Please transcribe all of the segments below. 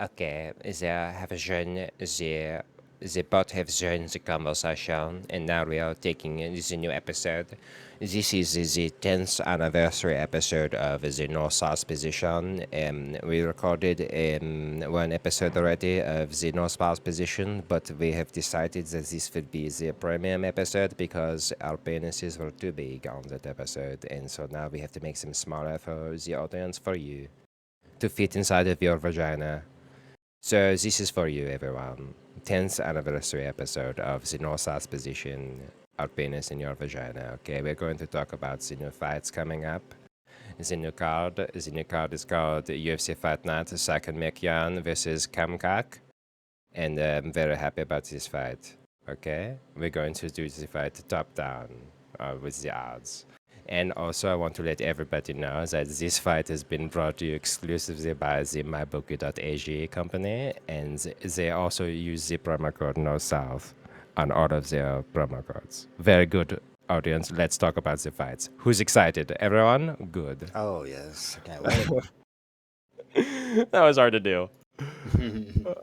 Ok, the bot have joined the conversation, and now we are taking the new episode. This is the 10th anniversary episode of the North South position. We recorded one episode already of the North South position, but we have decided that this would be the premium episode because our penises were too big on that episode, and so now we have to make them smaller for the audience, for you, to fit inside of your vagina. So this is for you, everyone. 10th anniversary episode of the North-South position, our penis in your vagina. Okay, we're going to talk about the new fights coming up. The new card is called UFC Fight Night, Tsarukyan versus Kamkak. And I'm very happy about this fight. Okay, we're going to do the fight top down with the odds. And also, I want to let everybody know that this fight has been brought to you exclusively by the MyBookie.ag company, and they also use the promo code NORTHSOUTH on all of their promo codes. Very good, audience. Let's talk about the fights. Who's excited? Everyone? Good. Oh, yes. I can't wait. That was hard to do.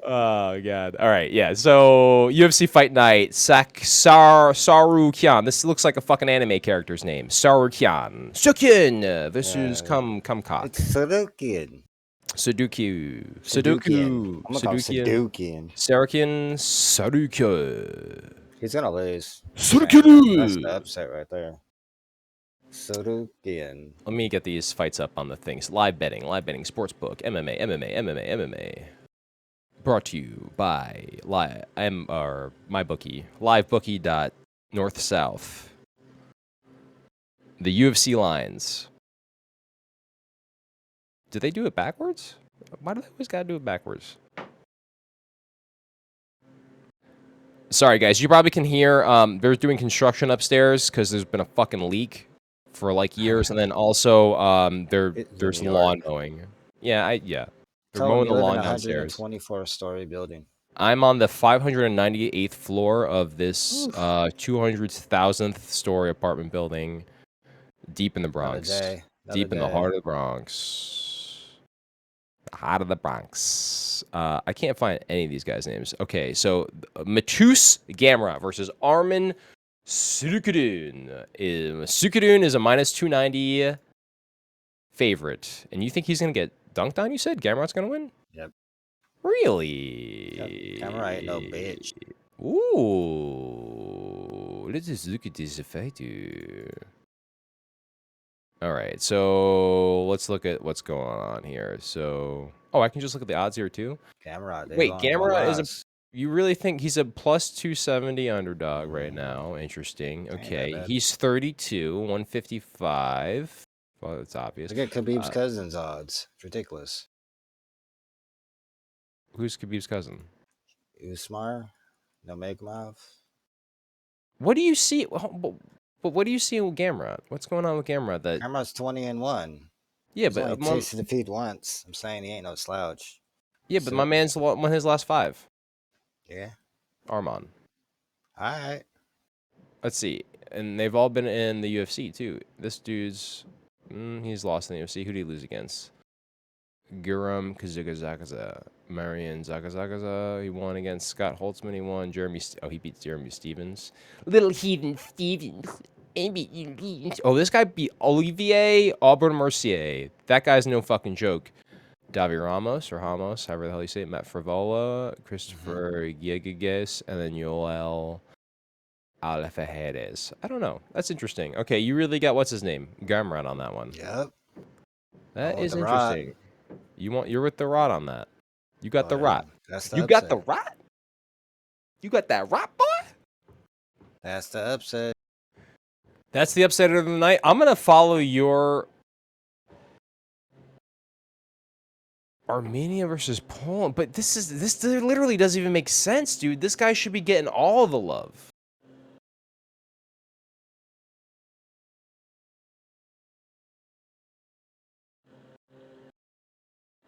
Oh god. All right, yeah. So UFC Fight Night, Tsarukyan. This looks like a fucking anime character's name. Tsarukyan versus Kamkak. It's Tsarukyan. Sudoku. Tsarukyan. I'm gonna call him Tsarukyan. Tsarukyan. Sarukyan. He's gonna lose. Tsarukyan. That's the upset right there. Tsarukyan. Let me get these fights up on the things. Live betting, sportsbook, MMA. Brought to you by MyBookie, livebookie.northsouth. The UFC lines. Did they do it backwards? Why do they always gotta do it backwards? Sorry, guys. You probably can hear they're doing construction upstairs because there's been a fucking leak for like years, and then also there's lawn mowing. Yeah, they're mowing the lawn downstairs. 124-story building. I'm on the 598th floor of this 200,000th story apartment building, deep in the Bronx. Deep in the heart of the Bronx. The heart of the Bronx. I can't find any of these guys' names. Okay, so Matus Gamrot versus Arman Tsarukyan. Tsarukyan is a minus 290 favorite. And you think he's going to get dunked on, you said? Gamrot's going to win? Yep. Really? Yep. Gamrot ain't no bitch. Ooh. Let's just look at this fight. All right, so let's look at what's going on here. So, I can just look at the odds here too? Gamrot. Wait, Gamrot is a... You really think he's a plus 270 underdog right now? Interesting. Okay, he's 32, 155. Well, it's obvious. Look at Khabib's cousin's odds. It's ridiculous. Who's Khabib's cousin? Usmar? Nurmagomedov? What do you see? But what do you see with Gamrot? What's going on with Gamrot? Gamrot's 20-1. Yeah, he's only tasted defeat once. I'm saying he ain't no slouch. Yeah, but my man's won his last 5. Yeah. Arman. All right. Let's see. And they've all been in the UFC, too. This dude's... he's lost in the UFC. Who did he lose against? Guram Kazugazakaza. Marion Zakazakaza. He won against Scott Holtzman. He won Jeremy... he beat Jeremy Stevens. Little Heathen Stevens. Oh, this guy beat Olivier Aubin-Mercier. That guy's no fucking joke. Davi Ramos, or Ramos, however the hell you say it. Matt Frivola, Christopher Gigages, and then Yoel Alfajeres. I don't know. That's interesting. Okay, you really got, what's his name? Gamrot on that one. Yep. That is interesting. You're with the rot on that. You got the rot. You got the rot? You got that rot, boy? That's the upset. That's the upset of the night. I'm going to follow your Armenia versus Poland. But this literally doesn't even make sense, dude. This guy should be getting all the love.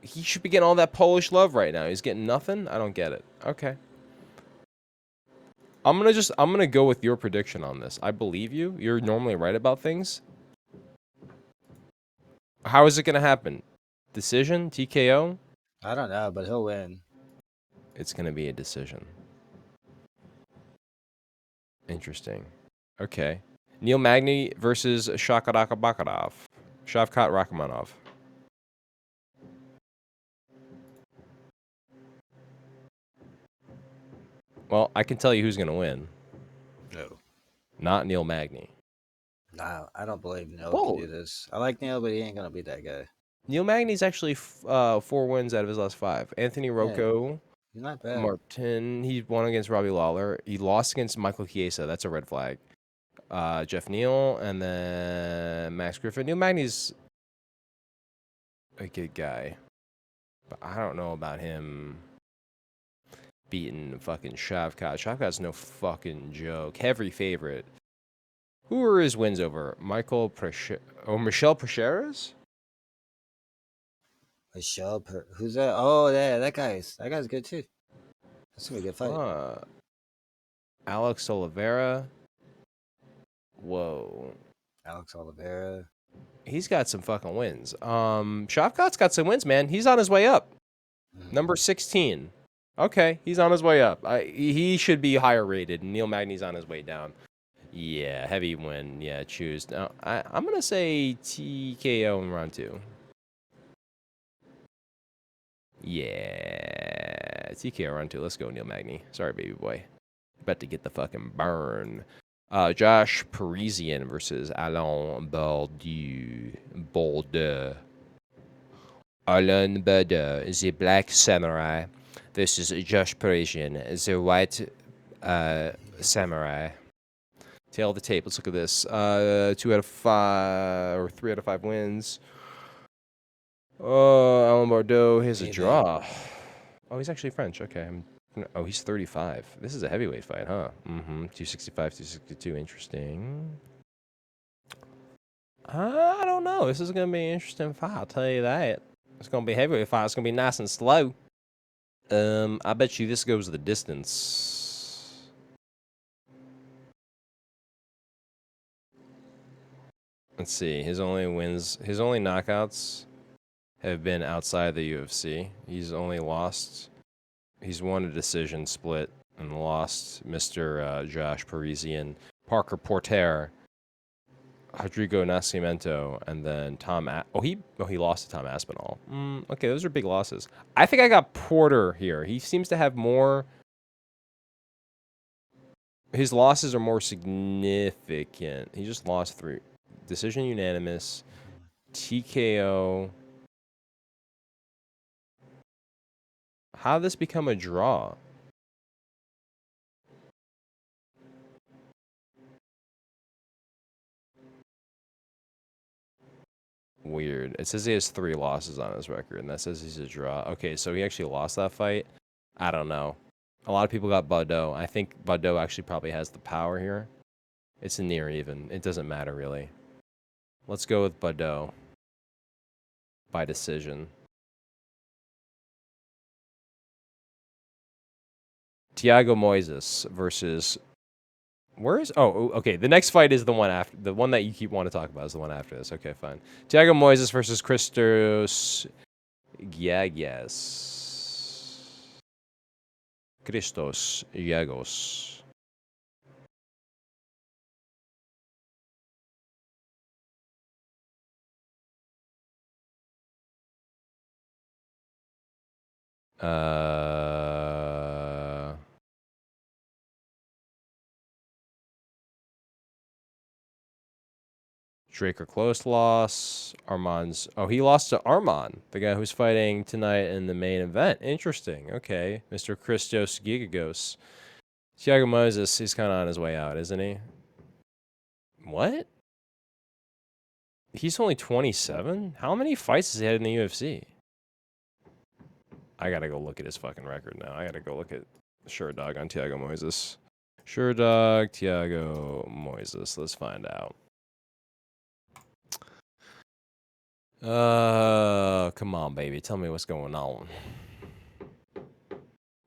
He should be getting all that Polish love right now. He's getting nothing? I don't get it. Okay. I'm gonna go with your prediction on this. I believe you. You're normally right about things. How is it gonna happen? Decision? TKO? I don't know, but he'll win. It's going to be a decision. Interesting. Okay. Neil Magny versus Shavkat Rakhmonov. Shavkat Rakhmonov. Well, I can tell you who's going to win. No. Not Neil Magny. No, I don't believe Neil can Whoa. do this. I like Neil, but he ain't gonna be that guy. Neil Magny's actually 4 wins out of his last 5. Anthony Yeah, Rocco, he's not bad. Martin, he won against Robbie Lawler. He lost against Michael Chiesa. That's a red flag. Jeff Neal, and then Max Griffin. Neil Magny's a good guy, but I don't know about him beating fucking Shavkat. Shavkat's no fucking joke. Heavy favorite. Who are his wins over? Michel Pracheres? Who's that? Oh, yeah, that guy's good too. That's gonna be a good fight. Alex Oliveira. Whoa. Alex Oliveira. He's got some fucking wins. Shavkat's got some wins, man. He's on his way up. Number 16. Okay, he's on his way up. He should be higher rated. Neil Magny's on his way down. Yeah, heavy win. Yeah, choose. Now, I'm going to say TKO in round 2. Yeah, TKO round 2. Let's go, Neil Magny. Sorry, baby boy. About to get the fucking burn. Josh Parisian versus Alain Bordeaux. Alain Bordeaux is a black samurai. This is Josh Parisian, is a white samurai. Tail of the tape. Let's look at this. 2 out of 5 or 3 out of 5 wins. Oh, Alain Bordeaux. Here's a draw. Oh, he's actually French. Okay. Oh, he's 35. This is a heavyweight fight, huh? 265, 262. Interesting. I don't know. This is going to be an interesting fight. I'll tell you that. It's going to be a heavyweight fight. It's going to be nice and slow. I bet you this goes the distance. Let's see. His only knockouts have been outside the UFC. He's only lost. He's won a decision split and lost Mr. Josh Parisian, Parker Porter, Rodrigo Nascimento, and then Tom. He lost to Tom Aspinall. Okay, those are big losses. I think I got Porter here. He seems to have more. His losses are more significant. He just lost 3. Decision unanimous. TKO. How did this become a draw? Weird. It says he has 3 losses on his record, and that says he's a draw. Okay, so he actually lost that fight? I don't know. A lot of people got Bordeaux. I think Bordeaux actually probably has the power here. It's a near even. It doesn't matter, really. Let's go with Bordeaux. By decision. Thiago Moises versus... Where is... Oh, okay. The next fight is the one after... The one that you keep wanting to talk about is the one after this. Okay, fine. Thiago Moises versus Christos Giagos. Christos Giagos. Draker close loss. Arman's... Oh, he lost to Arman, the guy who's fighting tonight in the main event. Interesting. Okay. Mr. Christos Giagos. Thiago Moises, he's kind of on his way out, isn't he? What? He's only 27? How many fights has he had in the UFC? I gotta go look at his fucking record now. I gotta go look at Dog on Thiago Moises. Dog, Thiago Moises. Let's find out. Come on, baby. Tell me what's going on.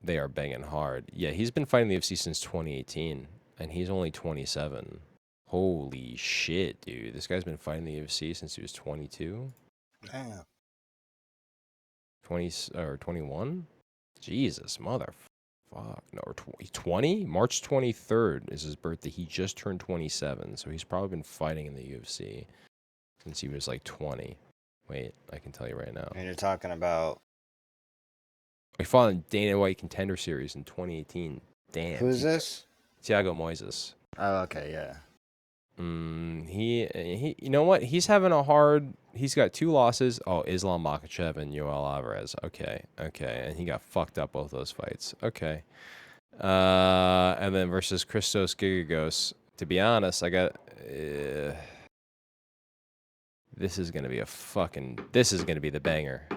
They are banging hard. Yeah, he's been fighting the UFC since 2018, and he's only 27. Holy shit, dude. This guy's been fighting the UFC since he was 22? Damn. 20 or 21? Jesus, motherfuck. No, or 20? March 23rd is his birthday. He just turned 27, so he's probably been fighting in the UFC since he was like 20. Wait, I can tell you right now. And you're talking about He fought in Dana White Contender Series in 2018. Damn. who's this? Thiago Moises. Oh, okay, yeah. He, you know what? He's having a hard. He's got 2 losses. Oh, Islam Makhachev and Yoel Alvarez. Okay, and he got fucked up both those fights. Okay, and then versus Christos Gigagos. To be honest, I got. This is gonna be a fucking. This is gonna be the banger.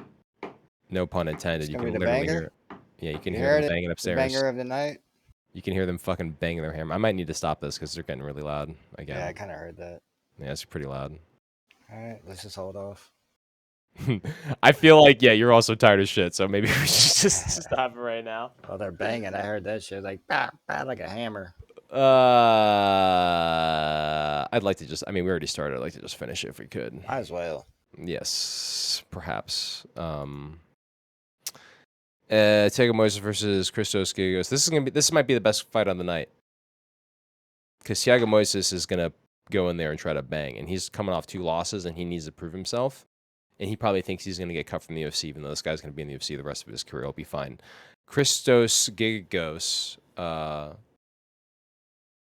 No pun intended. You can literally hear. Yeah, you can hear them banging upstairs. The banger of the night. You can hear them fucking banging their hammer. I might need to stop this because they're getting really loud again. Yeah, I kind of heard that. Yeah, it's pretty loud. All right, let's just hold off. I feel like, yeah, you're also tired of shit, so maybe we should just stop it right now. Oh, they're banging. I heard that shit like bah, bah, like a hammer. I'd like to just, I mean, we already started. I'd like to just finish it if we could. Might as well. Yes, perhaps. Thiago Moises versus Christos Gigagos. This might be the best fight on the night. Because Thiago Moises is going to go in there and try to bang. And he's coming off 2 losses, and he needs to prove himself. And he probably thinks he's going to get cut from the UFC, even though this guy's going to be in the UFC the rest of his career. He'll be fine. Christos Gigagos. Oh,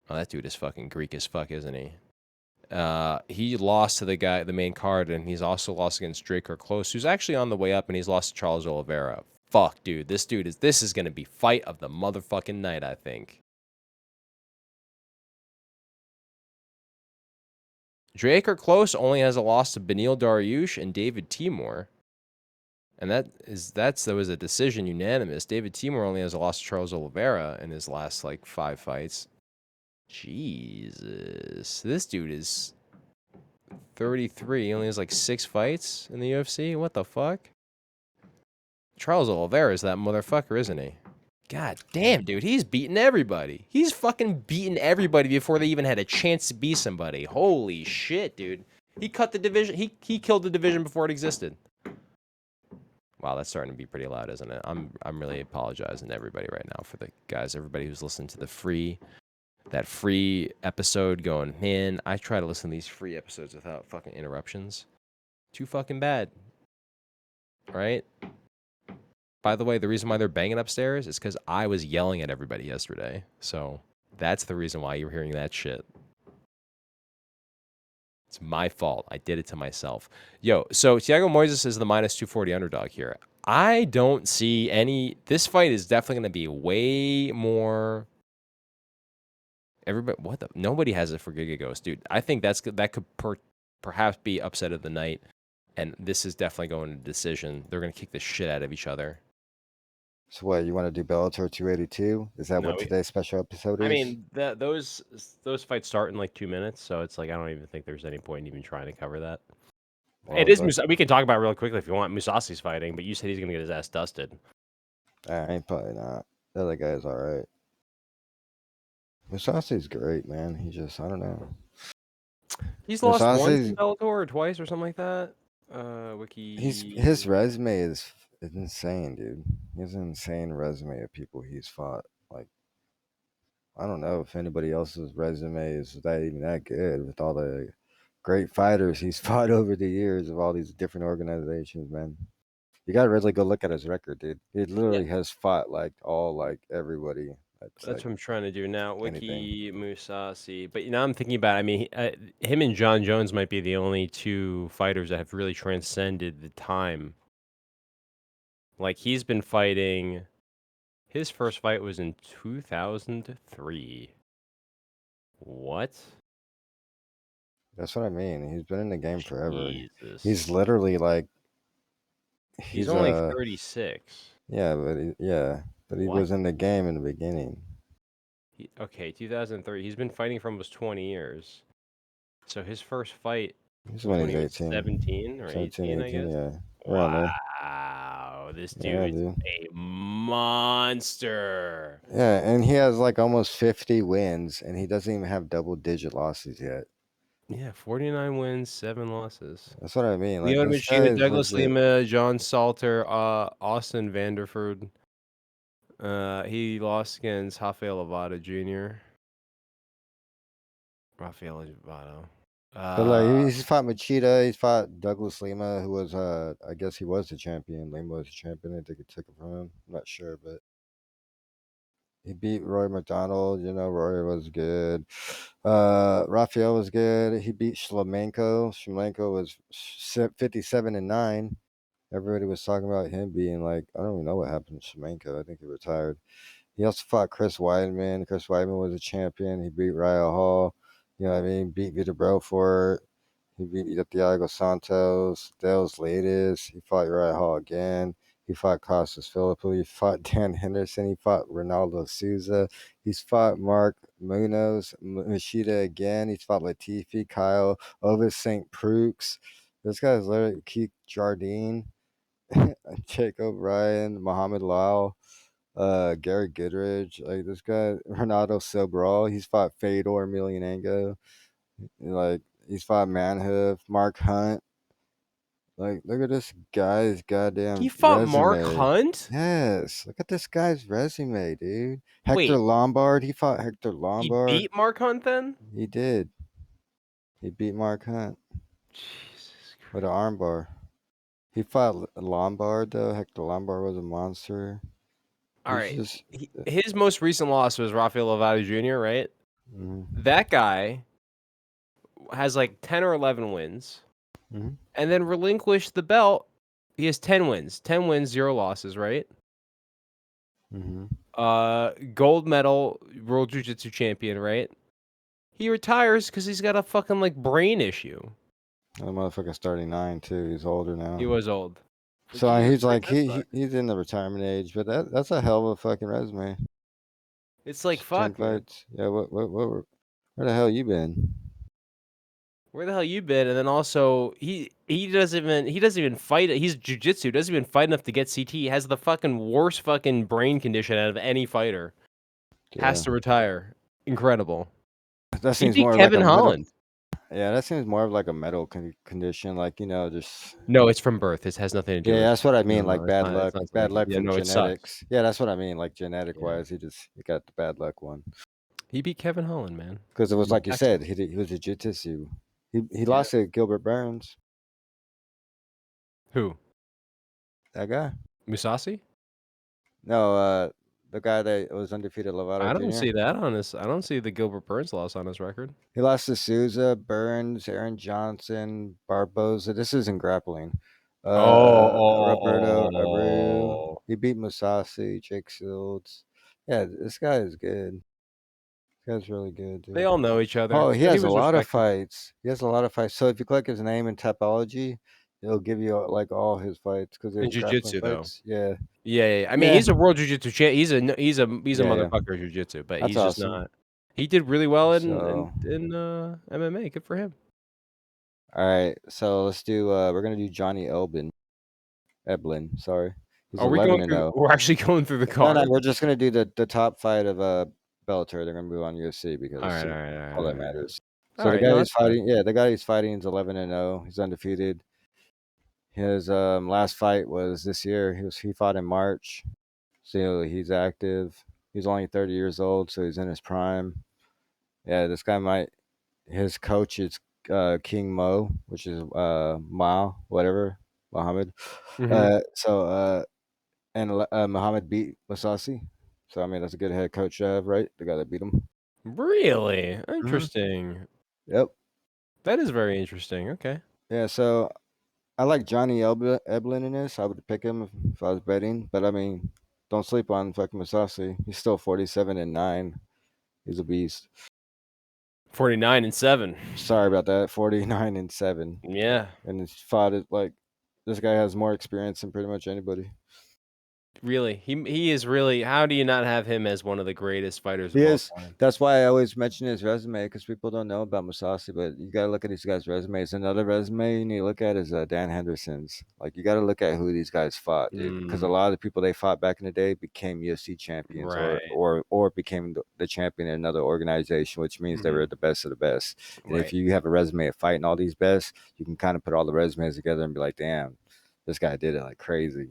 that dude is fucking Greek as fuck, isn't he? He lost to the main card, and he's also lost against Draker Close, who's actually on the way up, and he's lost to Charles Oliveira. Fuck, dude. This is going to be fight of the motherfucking night, I think. Draker Close only has a loss to Beneil Dariush and David Timur. And that was a decision unanimous. David Timur only has a loss to Charles Oliveira in his last, 5 fights. Jesus. This dude is 33. He only has, 6 fights in the UFC? What the fuck? Charles Oliveira is that motherfucker, isn't he? God damn, dude, he's beating everybody. He's fucking beating everybody before they even had a chance to be somebody. Holy shit, dude. He cut the division. He killed the division before it existed. Wow, that's starting to be pretty loud, isn't it? I'm really apologizing to everybody right now for the guys, everybody who's listening to that free episode going, man, I try to listen to these free episodes without fucking interruptions. Too fucking bad. Right? By the way, the reason why they're banging upstairs is because I was yelling at everybody yesterday. So that's the reason why you're hearing that shit. It's my fault. I did it to myself. Yo, so Thiago Moises is the minus 240 underdog here. I don't see any. This fight is definitely going to be way more. Everybody, what the? Nobody has it for Gigagos, dude. I think that could perhaps be upset of the night. And this is definitely going to decision. They're going to kick the shit out of each other. So what, you want to do Bellator 282? Is that what today's special episode is? I mean, those fights start in 2 minutes, so it's I don't even think there's any point in even trying to cover that. Well, it is. We can talk about it real quickly if you want. Musasi's fighting, but you said he's going to get his ass dusted. Probably not. The other guy's all right. Musasi's great, man. He just, I don't know. He's lost once in Bellator or twice or something like that. Wiki. His resume is insane, dude. He has an insane resume of people he's fought. I don't know if anybody else's resume is even that good with all the great fighters he's fought over the years of all these different organizations, man. You gotta really go look at his record, dude. He literally has fought everybody. That's what I'm trying to do now. Wiki Mousasi, but now I'm thinking about. I mean, him and John Jones might be the only 2 fighters that have really transcended the time. He's been fighting. His first fight was in 2003. What? That's what I mean. He's been in the game forever. Jesus. He's literally He's only 36. Yeah, but he was in the game in the beginning. 2003. He's been fighting for almost 20 years. So his first fight was when he was 18. 17 or 18, I guess? Yeah. Wow. This dude is a monster. Yeah, and he has almost 50 wins, and he doesn't even have double-digit losses yet. Yeah, 49 wins, 7 losses. That's what I mean. Like Leon this guy Machida, is Douglas legit. Lima, John Salter, Austin Vanderford. He lost against Rafael Lavada Jr. Rafael Lavado. But like he's fought Machida, he's fought Douglas Lima, who was I guess he was the champion. Lima was the champion. I think he took it from him. I'm not sure, but he beat Roy McDonald. You know, Roy was good. Rafael was good. He beat Shlemenko. Shlemenko was 57-9. Everybody was talking about him being like, I don't even know what happened to Shlemenko. I think he retired. He also fought Chris Weidman. Chris Weidman was a champion. He beat Ryo Hall. You know what I mean? Beat Vitor Belfort. He beat Thiago Santos. Dale's latest. He fought Uriah Hall again. He fought Costas Philippou. He fought Dan Henderson. He fought Ronaldo Souza. He's fought Mark Munoz, Machida again. He's fought Latifi, Kyle, Ovis St. Preux. This guy's literally Keith Jardine, Jake O'Brien, Muhammad Lal, Gary Goodridge. Like this guy, Renato Sobral. He's fought Fedor Emelianenko. Like he's fought Manhoof, Mark Hunt. Like, look at this guy's He goddamn fought Mark resume. Hunt? Yes, look at this guy's resume, dude. Hector Wait, Lombard. He fought Hector he Lombard. beat Mark Hunt then? He did. He beat Mark Hunt Jesus with an Christ. armbar. He fought Lombard though. Hector Lombard was a monster. All He's right. just. His most recent loss was Rafael Lavado Jr., right? Mm-hmm. That guy has like 10 or 11 wins Mm-hmm. and then relinquished the belt. He has 10 wins. 10 wins, 0 losses, right? Mm-hmm. Gold medal world jiu-jitsu champion, right? He retires because he's got a fucking like brain issue. That motherfucker's 39 too. He's older He now. was old. But So Jesus he's Christ, like that sucks. he's in the retirement age, but that's a hell of a fucking resume. It's like 10 fuck, man. fights. Yeah, where the hell you been? Where the hell you been? And then also he doesn't even fight. He's jujitsu. Doesn't even fight enough to get CT. He has the fucking worst fucking brain condition out of any fighter. Has Yeah. to retire. Incredible. That He seems beat more like Kevin a metal. Holland. Yeah, that seems more of like a metal condition, like just. No, it's from birth. This has nothing to do Yeah, with. that's what I mean. No, Like it's not. It's not something. bad luck Yeah, from no, it sucks. genetics. Yeah, that's what I mean. Like genetic Yeah, wise, he got the bad luck one he beat Kevin Holland, man. because it was In like you said, Texas. he was a jiu-jitsu. He Yeah. lost to Gilbert Burns. Who? That guy. Musasi? No, the guy that was undefeated, Lovato I don't Jr. see that on his. I don't see the Gilbert Burns loss on his record. He lost to Souza, Burns, Aaron Johnson, Barboza. This isn't grappling. Roberto Abreu. Oh. He beat Musasi, Jake Shields. Yeah, this guy is good. This guy's really good, They dude. all know each other, Oh, he but he has a was lot of respected. fights. He has a lot of fights. So if you click his name in Tapology, it'll give you like all his fights because they're In grappling jiu-jitsu, though. fights. Yeah, Yeah, yeah, yeah. I mean, yeah, he's a world jiu-jitsu champ. He's a yeah, yeah. motherfucker jiu-jitsu, but That's he's just awesome. not. He did really well in So, MMA. Good for him. all right. So let's do. We're gonna do Johnny Eblin. Sorry, he's Are we 11 going and through? 0. We're actually going through the No, card. we're just gonna do the top fight of Bellator. They're gonna move on UFC All because right, all right, all right, all that all right. matters. All So the right, guy no, he's that's fine. fighting, yeah, the guy he's fighting is 11 and 0. He's undefeated. His last fight was this year. He fought in March. So he's active. He's only 30 years old, so he's in his prime. Yeah, this guy might. His coach is King Mo, which is Ma, whatever, Muhammad. Hmm. Muhammad beat Mousasi. So I mean, that's a good head coach to have, right? The guy that beat him. Really Hmm. interesting. Yep. That is very interesting. Okay. Yeah. So I like Johnny Eblin in this. I would pick him if I was betting, but I mean, don't sleep on fucking Mousasi. He's still 47-9. He's a beast. 49-7. Sorry about that. 49-7. Yeah. And it's fought it like this guy has more experience than pretty much anybody. Really, he is really. How do you not have him as one of the greatest fighters He of all is. time? That's why I always mention his resume because people don't know about Musasi. But you got to look at these guys' resumes. Another resume you need to look at is Dan Henderson's. Like you got to look at who these guys fought, dude. Because a Mm, lot of the people they fought back in the day became UFC champions right, or became the champion in another organization, which means they were the best of the best. And if right. you have a resume of fighting all these best, you can kind of put all the resumes together and be like, damn, this guy did it like crazy.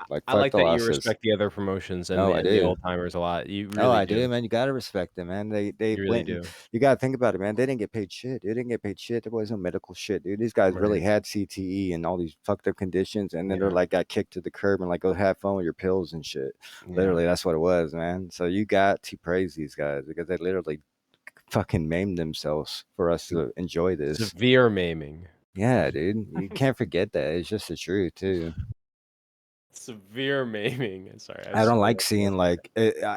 Like I fuck like the that you losses. respect the other promotions and No, I the do. old timers a lot. You Oh, really I do. do, man. You gotta respect them, man. They You really went and do. you gotta think about it, man. They didn't get paid shit. They didn't get paid shit. There was no medical shit, dude. These guys really Right. had CTE and all these fucked up conditions, and then they're Yeah. like got kicked to the curb and like go have fun with your pills and shit. Yeah. Literally, that's what it was, man. So you got to praise these guys because they literally fucking maimed themselves for us to enjoy this. Severe maiming. Yeah, dude. You can't forget that. It's just the truth too. Severe maiming. Sorry, I I just don't like realized seeing that. like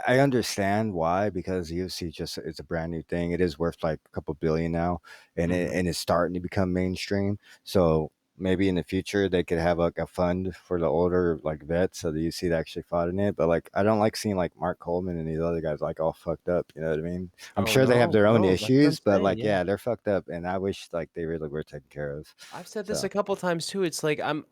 I understand why because UFC just it's a brand new thing. It is worth like a couple billion now, and Mhm. it's starting to become mainstream. So maybe in the future they could have like a fund for the older like vets so the UFC that actually fought in it. But like I don't like seeing like Mark Coleman and these other guys like all fucked up. You know what I mean? I'm Oh sure they have no, their own no, that's what I'm issues, but saying. like Yeah. yeah, they're fucked up, and I wish like they really were taken care of. I've said this a So couple times too. It's like I'm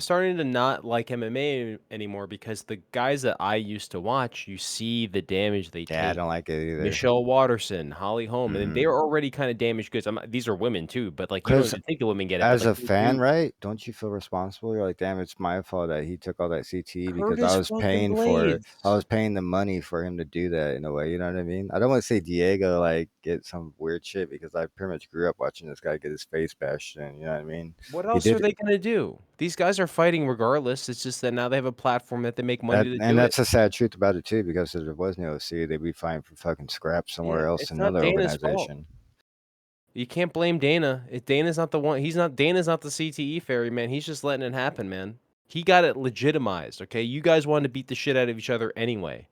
starting to not like MMA anymore because the guys that I used to watch, you see the damage they yeah, I take. don't like it either. Michelle Watterson, Holly Holm, and then Mm-hmm. they are already kind of damaged goods. These are women too, but like you don't Because even think the women get it, but as like a they fan, do. right? Don't you feel responsible? You're like, damn, it's my fault that he took all that CTE because I Curtis was fucking paying for it. I Blades. was paying the money for him to do that in a way. You know what I mean? I don't want to say Diego like get some weird shit because I pretty much grew up watching this guy get his face bashed in. You know what I mean? What He else are did they gonna do? These guys are fighting regardless. It's just that now they have a platform that they make money that, to and do it. that's the sad truth about it too. Because if there was no OC, they'd be fighting for fucking scraps somewhere Yeah, else it's in not another Dana's fault. organization. You can't blame Dana. If Dana's not the one, he's not Dana's not the CTE fairy, man. He's just letting it happen, man. He got it legitimized, okay? You guys wanted to beat the shit out of each other anyway.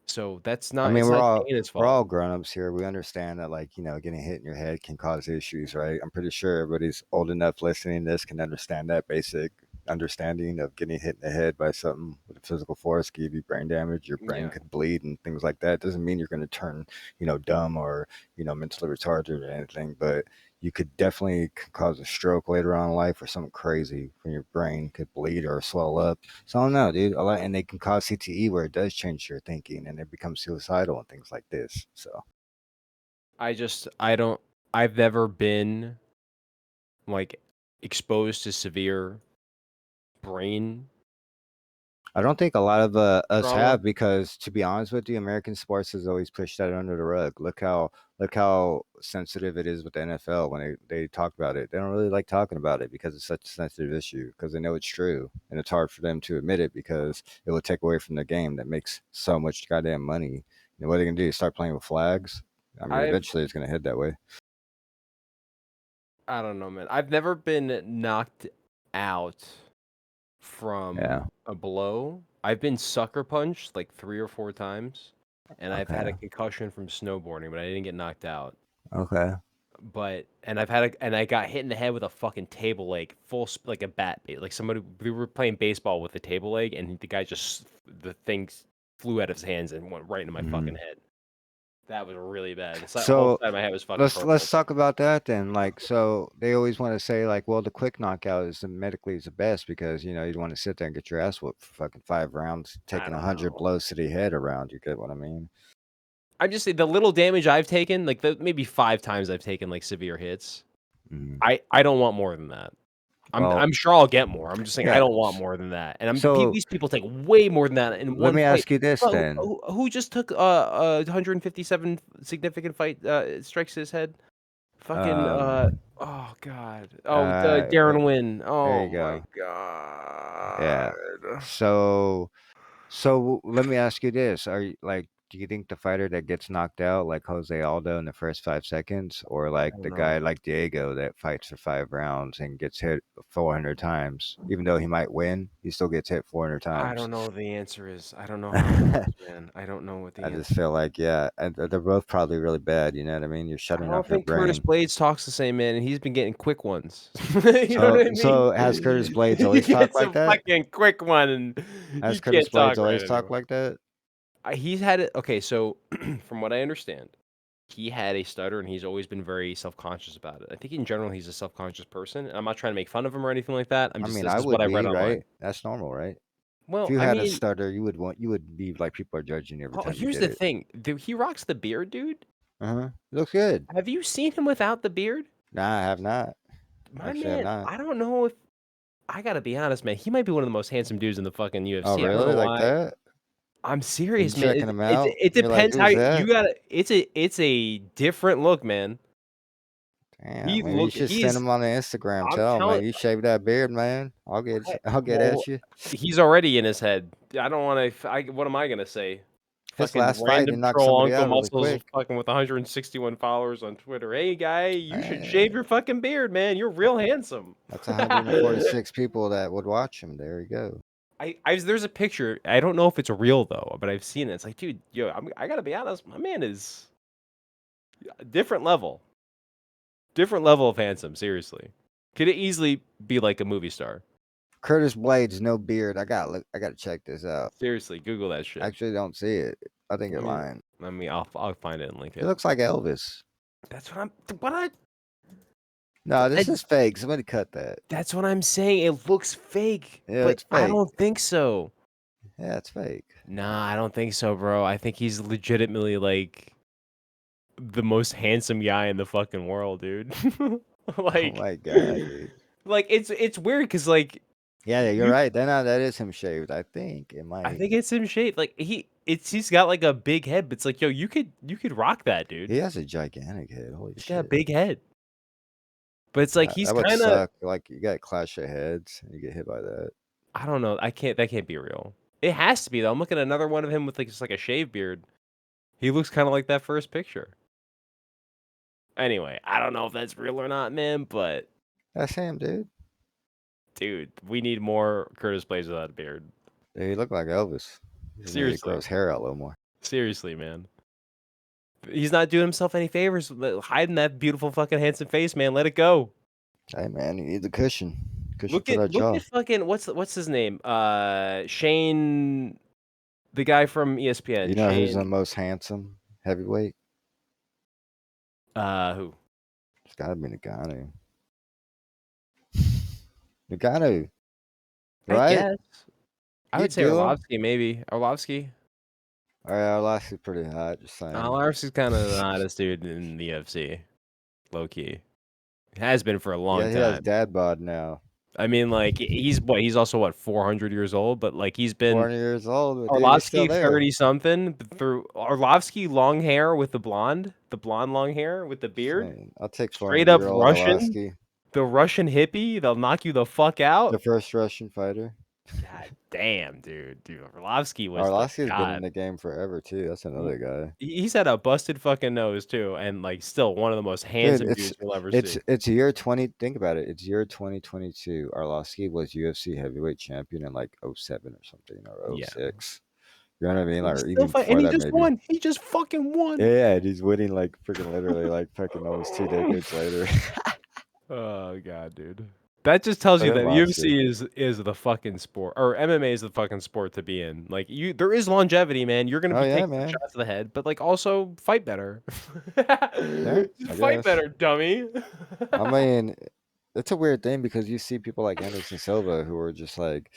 So that's I not mean, it's not Dana's we're fault. all grown-ups here. We understand that, like, getting hit in your head can cause issues, right? I'm pretty sure everybody's old enough listening to this can understand that basic understanding of getting hit in the head by something with a physical force give you brain damage. Your brain Yeah. could bleed and things like that. Doesn't mean you're going to turn, dumb or, mentally retarded or anything, but you could definitely cause a stroke later on in life or something crazy when your brain could bleed or swell up. So I don't know, dude. And they can cause CTE where it does change your thinking and it becomes suicidal and things like this. So I don't I've never been like exposed to severe brain I don't think a lot of us trauma. have because, to be honest with you, American sports has always pushed that under the rug. Look how sensitive it is with the NFL when they talk about it. They don't really like talking about it because it's such a sensitive issue because they know it's true and it's hard for them to admit it because it will take away from the game that makes so much goddamn money. What are they gonna do? Start playing with flags? I mean, I've eventually it's gonna head that way. I don't know, man. I've never been knocked out from Yeah. a blow. I've been sucker punched like 3 or 4 times, and I've had Okay. a concussion from snowboarding, but I didn't get knocked out. Okay. But and I've had and I got hit in the head with a fucking table leg, like a bat, like somebody we were playing baseball with a table leg, and the guy just the thing flew out of his hands and went right into my fucking Mhm. head. That was really bad. The whole So side of my head was fucking let's purple. talk about that then. Like, so they always want to say like, well, the quick knockout is medically is the best because you want to sit there and get your ass whooped for fucking 5 rounds, I taking don't 100 know. blows to the head around. You get what I mean? I'm just saying the little damage I've taken, like maybe 5 times I've taken like severe hits. Mhm. I don't want more than that. Well, I'm sure I'll get more. I'm just saying I yeah. don't want more than that. And So these people take way more than that in let one me fight. ask you this Bro, then. who just took 157 significant fight strikes to his head? Fucking Um, oh god. Oh, uh, Darren Wynn. there Oh you my go. god. Yeah. So let me ask you this: Are you like? Do you think the fighter that gets knocked out, like Jose Aldo in the first 5 seconds, or I like don't the know. guy like Diego that fights for 5 rounds and gets hit 400 times, even though he might win, he still gets hit 400 I times. don't know what the answer is. I don't know how it works, man. I don't know what the I answer. just feel like, yeah, and they're both probably really bad. You know what I mean? You're I shutting don't off your think Curtis brain. Blades talks the same, man, and he's been getting quick ones. You know So, what I mean? so has Curtis Blades He always talked gets like a that? fucking quick one, and Has you Curtis can't Blades talk right always talked anymore. like that? He's had it. Okay, so from what I understand, he had a stutter, and he's always been very self-conscious about it. I think in general he's a self-conscious person. And I'm not trying to make fun of him or anything like that. I'm I just mean, this I is what would I read be, online. right? That's normal, right? If Well, you I had a mean, stutter, you would be like people are judging you every oh, time you here's did the it. thing. He rocks the beard, dude. Uh-huh. Looks good. Have you seen him without the beard? Nah, I have not. My Actually, I have man, not. I don't know if I gotta be honest, man. He might be one of the most handsome dudes in the fucking Oh, UFC. I don't know really? Like why. that? I'm Are you serious, man. checking him out? It You're like, depends how who's you that? gotta. It's a different look, man. Damn, maybe you should send He's. him on the Instagram. I'm Tell him, telling. man, you shave that beard, man. I'll get Well, at you. he's already in his head. I don't want to. What am I gonna say? His Fucking last fight, he random knocked troll somebody Uncle out really Muscles, quick. fucking with 161 followers on Twitter. Hey, guy, you should shave Man, your fucking beard, man. You're real handsome. that's 146 people that would watch him. There you go. There's a picture. I don't know if it's real though, but I've seen it. It's like, dude, yo, I gotta be honest. My man is a different level of handsome. Seriously, could it easily be like a movie star? Curtis Blades, no beard. I gotta check this out. Seriously, Google that I shit. actually don't see it. I think Let you're me, lying. I'll find it and link He it. looks like Elvis. That's what I'm. What I. No, this I- is fake. Somebody cut that. That's what I'm saying. It looks fake, Yeah, but it's I fake. don't think so. Yeah, it's fake. Nah, I don't think so, bro. I think he's legitimately like the most handsome guy in the fucking world, dude. Oh like, my god, dude. like it's weird because like Yeah, you're you, right. That is him shaved. I think it I might. think it's him shaped. Like he's got like a big head, but it's like yo, you could rock that, dude. He has a gigantic head. Holy He's got a shit. big head, but it's like he's That would kind of suck. Like you got clash of heads and you get hit by that. I don't know. I can't. That can't be real. It has to be though. I'm looking at another one of him with like just like a shaved beard. He looks kind of like that first picture. Anyway, I don't know if that's real or not, man, but That's him, dude. dude, we need more Curtis Blaze without a beard. Dude, he looked like Elvis. He just needed to grow Seriously. his hair out a little more. Seriously, man. He's not doing himself any favors hiding that beautiful fucking handsome face, man. Let it go. Hey man, he needs a cushion. Cushion Look for at that jaw. fucking what's his name? Shane, the guy from ESPN. You know who's the Shane most handsome heavyweight? who? It's gotta be Nagano. Nagano, I right? guess. I You would say do him? Orlovsky, maybe. Orlovsky? Alright, our last is pretty hot, just saying. Orlovsky's kind of the hottest dude in the UFC. Low key. Has been for a long Yeah, he has time. dad bod now. I mean, like he's also what 400 years old, but like he's been 40 years old, but dude, he's still Orlovsky there. 30 something through Orlovsky long hair with the blonde long hair with the beard, Saying, I'll take straight up 400-year-old Russian, Arlovsky, the Russian hippie. They'll knock you the fuck the out. first Russian fighter. God damn, dude, Orlovsky was the Arlovsky's been in god. the game forever too. That's another guy. He's had a busted fucking nose too, and like still one of the most Dude, handsome dudes you'll ever see. it's year 20. Think about it. It's year 2022. Arlovsky was UFC heavyweight champion in like '07 or something, or Yeah, '06. You know what I mean? Like, he's or still even fighting, and before he that, just maybe. won. He just fucking won. Yeah, and he's winning like freaking literally like fucking almost 2 decades later. Oh god, dude. That just tells you Look at that Arlovsky. UFC is the fucking sport, or MMA is the fucking sport to be in. Like there is longevity, man. You're gonna Oh be yeah, taking some man. shots to the head, but like also fight better. Yeah, I Fight guess. better, dummy. I mean, it's a weird thing because you see people like Anderson Silva who are just like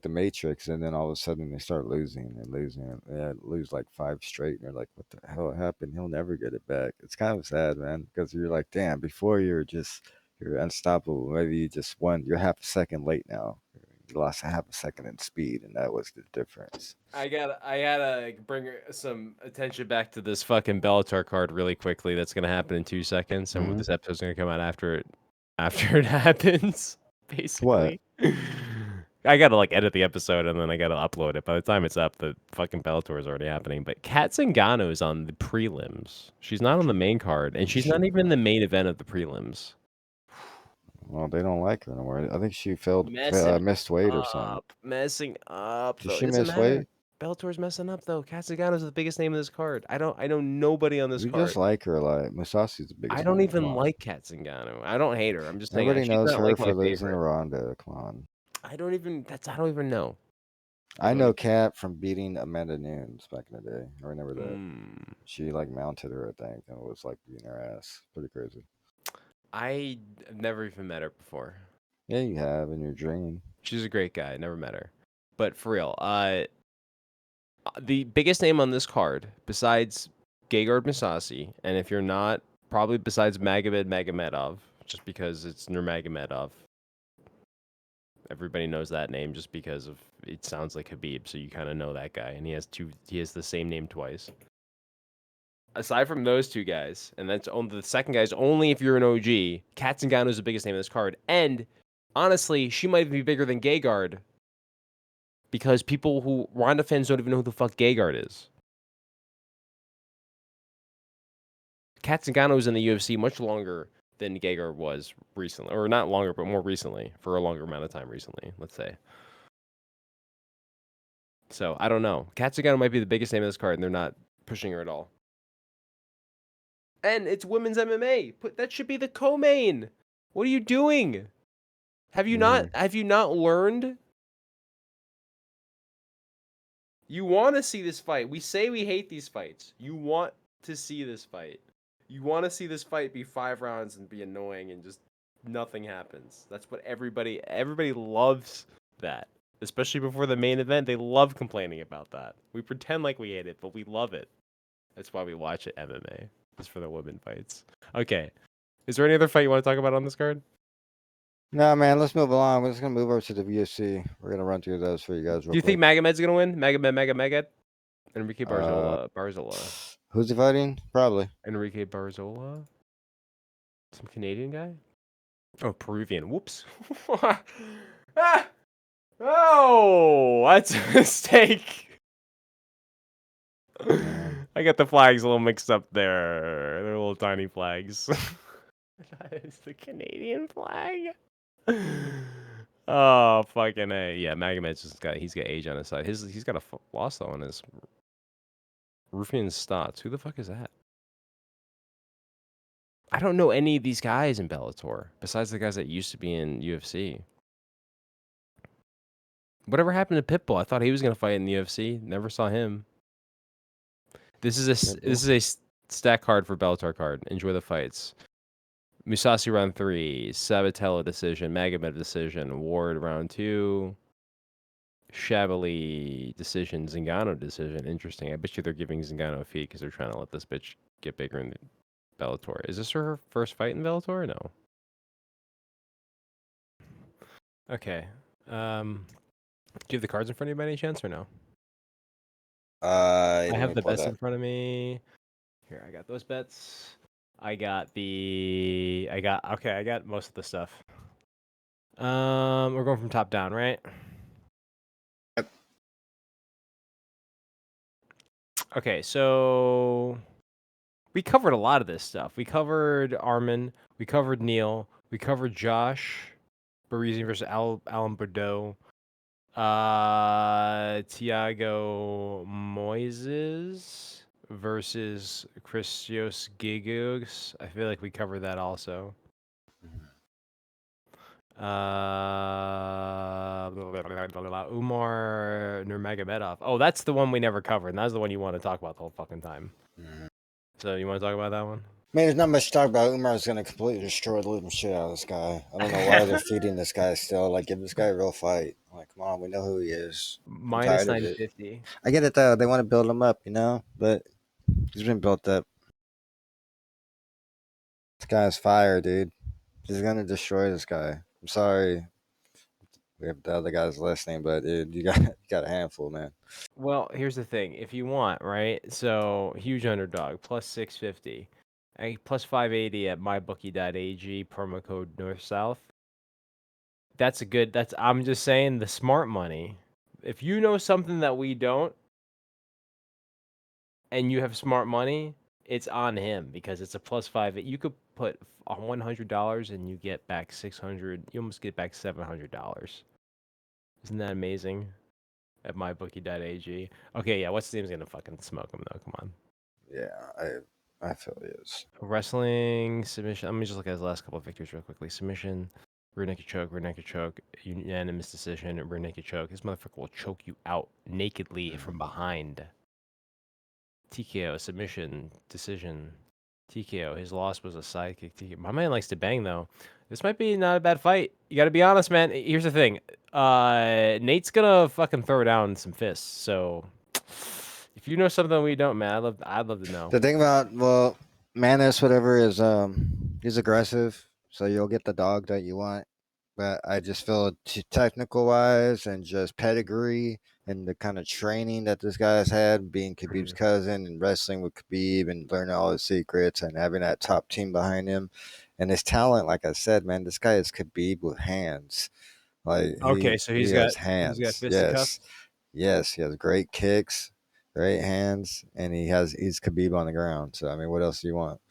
the Matrix, and then all of a sudden they start losing and losing. And they lose like 5 straight, and you're like, "What the hell happened? He'll never get it back." It's kind of sad, man, because you're like, "Damn!" Before you're unstoppable. Maybe you just won. You're half a second late now. You lost a half a second in speed, and that was the difference. I gotta bring some attention back to this fucking Bellator card really quickly. That's gonna happen in 2 seconds, and Hmm. this episode's gonna come out after it happens. What? Basically, I gotta like edit the episode and then I gotta upload it. By the time it's up, the fucking Bellator is already happening. But Kat Zingano is on the prelims. She's not on the main card, and she's not even in the main event of the prelims. Well, they don't like her anymore. I think she Messing missed weight or something. Messing up Did though. she It doesn't miss matter. weight? Bellator's messing up though. Kat Zingano's the biggest name in this card. I know nobody on this You card. just like her, like Musasi's the I biggest don't name. Come even on. like Kat Zingano. I don't hate her. I'm just saying Nobody she's knows not her like my for losing to favorite. Ronda. Come on. I don't even know. I don't know even- Kat from beating Amanda Nunes back in the day. I remember that. Mm. She like mounted her, I think, and was like beating her ass. Pretty crazy. I've never even met her before. Yeah, you have in your dream. She's a great guy. Never met her. But for real, the biggest name on this card, besides Gegard Mousasi, and if you're not, probably besides Magomedov, just because it's Nurmagomedov. Everybody knows that name just because of it sounds like Khabib, so you kind of know that guy, and he has the same name twice. Aside from those two guys, and that's only the second guy is only if you're an OG. Kat Zingano is the biggest name in this card, and honestly, she might be bigger than Gegard because people who Ronda fans don't even know who the fuck Gegard is. Kat Zingano was in the UFC much longer than Gegard was recently, or not longer, but more recently, for a longer amount of time recently, let's say. So I don't know. Kat Zingano might be the biggest name in this card, and they're not pushing her at all. And it's women's MMA. That should be the co-main. What are you doing? Have you not learned? You want to see this fight. We say we hate these fights. You want to see this fight. You want to see this fight be 5 rounds and be annoying and just nothing happens. That's what everybody loves that. Especially before the main event, they love complaining about that. We pretend like we hate it, but we love it. That's why we watch it MMA. It's for the women fights. Okay. Is there any other fight you want to talk about on this card? No, man, let's move along. We're just gonna move over to the UFC. We're gonna run through those for you guys real Do you quick. think Magomed's gonna win? Magomed? Enrique Barzola. Who's he fighting? Probably. Enrique Barzola? Some Canadian guy? Oh, Peruvian. Whoops. Ah! Oh, that's a mistake. I got the flags a little mixed up there. They're little tiny flags. That is the Canadian flag. Oh, fucking A. Yeah, Magomed's he's got age on his side. He's got a loss though on his Rufian Stotts. Who the fuck is that? I don't know any of these guys in Bellator besides the guys that used to be in UFC. Whatever happened to Pitbull? I thought he was gonna fight in the UFC. Never saw him. This is a stat card for Bellator card. Enjoy the fights. Mousasi round 3, Sabatello decision, Magomed decision, Ward round 2, Shabali decision, Zingano decision. Interesting. I bet you they're giving Zingano a fee because they're trying to let this bitch get bigger in Bellator. Is this her first fight in Bellator or no? Okay. Do you have the cards in front of you by any chance or no? I have the bets in front of me. Here, I got those bets. I got most of the stuff. We're going from top down, right? Yep. Okay, so we covered a lot of this stuff. We covered Armin, we covered Neil, we covered Josh Barisi versus Alan Bordeaux, Thiago Moises versus Christos Gigus. I feel like we covered that also. Umar Nurmagomedov. Oh, that's the one we never covered, and that's the one you want to talk about the whole fucking time. So you want to talk about that one? Man, there's not much to talk about. Umar's gonna completely destroy the living shit out of this guy. I don't know why they're feeding this guy still. Like, give this guy a real fight. Like, come on, we know who he is. Minus Tired of it. 950. I get it though. They want to build him up, but he's been built up. This guy's fire, dude. He's gonna destroy this guy. I'm sorry. We have the other guys listening, but dude, you got a handful, man. Well, here's the thing. If you want, right? So huge underdog plus 650, plus 580 at mybookie.ag promo code north south. I'm just saying the smart money. If you know something that we don't, and you have smart money, it's on him because it's a +5. You could put $100 and you get back 600. You almost get back $700. Isn't that amazing? At mybookie.ag. Okay, yeah. What's the name's gonna fucking smoke him though? Come on. Yeah, I feel yes. Wrestling submission. Let me just look at his last couple of victories real quickly. Submission, rear naked choke, unanimous decision, rear naked choke. This motherfucker will choke you out nakedly from behind. TKO, submission, decision, TKO. His loss was a sidekick. TKO. My man likes to bang though. This might be not a bad fight. You got to be honest, man. Here's the thing. Nate's gonna fucking throw down some fists. So if you know something we don't, man, I'd love to know. The thing about Manis, whatever, is he's aggressive, so you'll get the dog that you want. But I just feel technical wise and just pedigree and the kind of training that this guy has had, being Khabib's cousin and wrestling with Khabib and learning all his secrets and having that top team behind him, and his talent. Like I said, man, this guy is Khabib with hands. Like Okay, so he has hands. fisticuffs. Yes, he has great kicks, great hands, and he's Khabib on the ground. So I mean, what else do you want?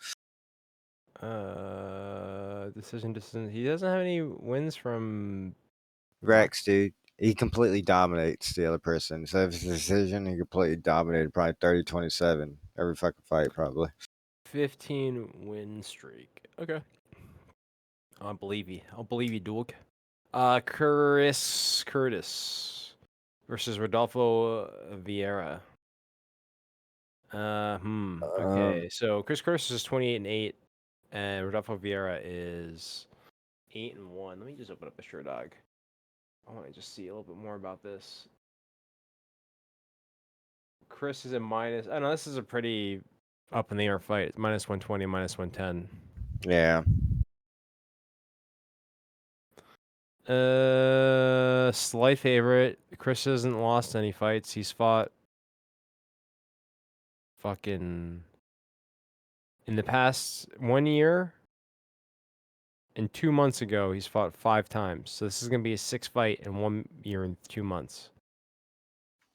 Decision. He doesn't have any wins from Rex, dude, he completely dominates the other person. So if it's a decision, he completely dominated, probably 30-27 every fucking fight, probably. 15 win streak. Okay. I'll believe you, dog. Chris Curtis versus Rodolfo Vieira. Okay, so Chris Curtis is 28-8, and Rodolfo Vieira is 8-1. Let me just open up a shirt dog. I want to just see a little bit more about this. Chris is a minus. I know this is a pretty up in the air fight. It's -120, -110. Yeah. Slight favorite. Chris hasn't lost any fights. He's fought fucking in the past 1 year and 2 months ago. He's fought 5 times. So this is gonna be a 6 fight in 1 year and 2 months.